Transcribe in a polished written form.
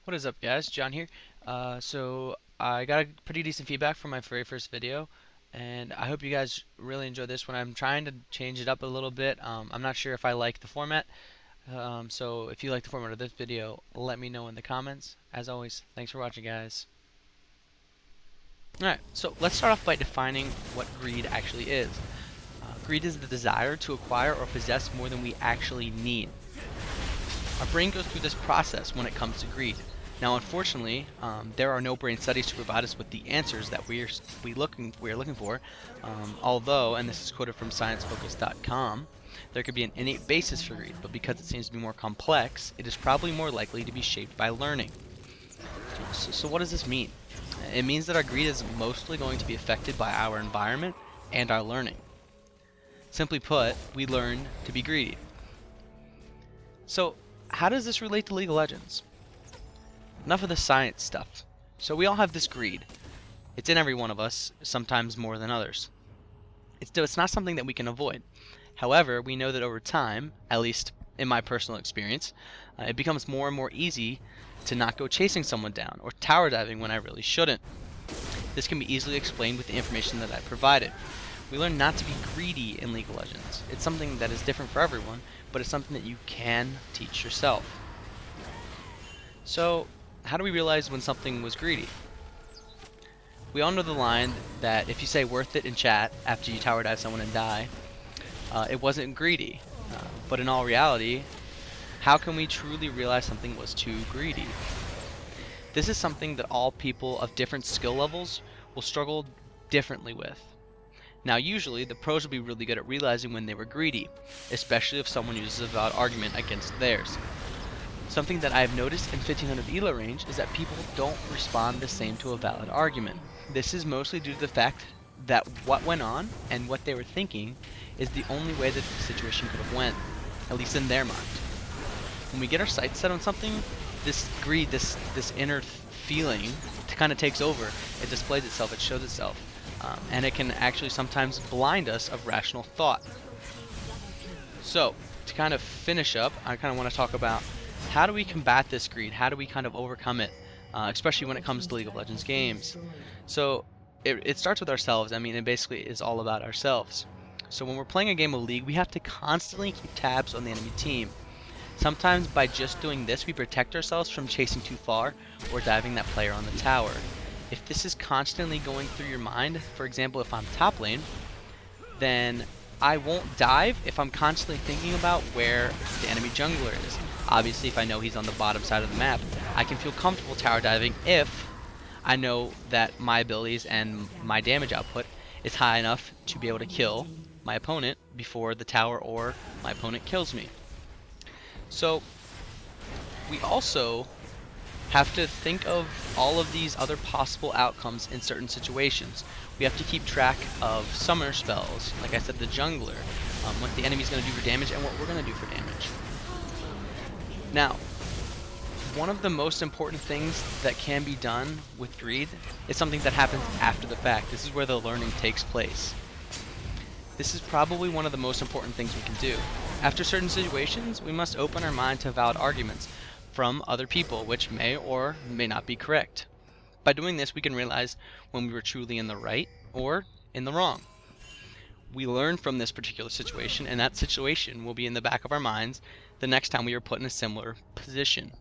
What is up, guys? John here. So I got a pretty decent feedback from my very first video, and I hope you guys really enjoyed this one. I'm trying to change it up a little bit. I'm not sure if I like the format, so if you like the format of this video, let me know in the comments. As always, thanks for watching, guys. Alright, so let's start off by defining what greed actually is. Greed is the desire to acquire or possess more than we actually need. Our brain goes through this process when it comes to greed. Now, unfortunately, there are no brain studies to provide us with the answers that we are looking for. Although, and this is quoted from ScienceFocus.com, there could be an innate basis for greed, but because it seems to be more complex, it is probably more likely to be shaped by learning. So what does this mean? It means that our greed is mostly going to be affected by our environment and our learning. Simply put, we learn to be greedy. So, how does this relate to League of Legends? Enough of the science stuff. So we all have this greed. It's in every one of us, sometimes more than others. It's not something that we can avoid. However, we know that over time, at least in my personal experience, it becomes more and more easy to not go chasing someone down or tower diving when I really shouldn't. This can be easily explained with the information that I provided. We learn not to be greedy in League of Legends. It's something that is different for everyone, but it's something that you can teach yourself. So, how do we realize when something was greedy? We all know the line that if you say worth it in chat after you tower dive someone and die, it wasn't greedy. But in all reality, how can we truly realize something was too greedy? This is something that all people of different skill levels will struggle differently with. Now, usually, the pros will be really good at realizing when they were greedy, especially if someone uses a valid argument against theirs. Something that I've noticed in 1500 ELO range is that people don't respond the same to a valid argument. This is mostly due to the fact that what went on and what they were thinking is the only way that the situation could have went, at least in their mind. When we get our sights set on something, this greed, this inner feeling, kind of takes over. It displays itself, it shows itself. And it can actually sometimes blind us of rational thought. So, to kind of finish up, I kind of want to talk about how do we combat this greed? How do we kind of overcome it, especially when it comes to League of Legends games? So, it starts with ourselves. I mean, it basically is all about ourselves. So when we're playing a game of League, we have to constantly keep tabs on the enemy team. Sometimes by just doing this, we protect ourselves from chasing too far or diving that player on the tower. If this is constantly going through your mind, for example, if I'm top lane, then I won't dive if I'm constantly thinking about where the enemy jungler is. Obviously, if I know he's on the bottom side of the map, I can feel comfortable tower diving if I know that my abilities and my damage output is high enough to be able to kill my opponent before the tower or my opponent kills me. So, we also have to think of all of these other possible outcomes in certain situations. We have to keep track of summoner spells, like I said, the jungler, what the enemy's going to do for damage and what we're going to do for damage. Now, one of the most important things that can be done with greed is something that happens after the fact. This is where the learning takes place. This is probably one of the most important things we can do. After certain situations, we must open our mind to valid arguments from other people, which may or may not be correct. By doing this, we can realize when we were truly in the right or in the wrong. We learn from this particular situation, and that situation will be in the back of our minds the next time we are put in a similar position.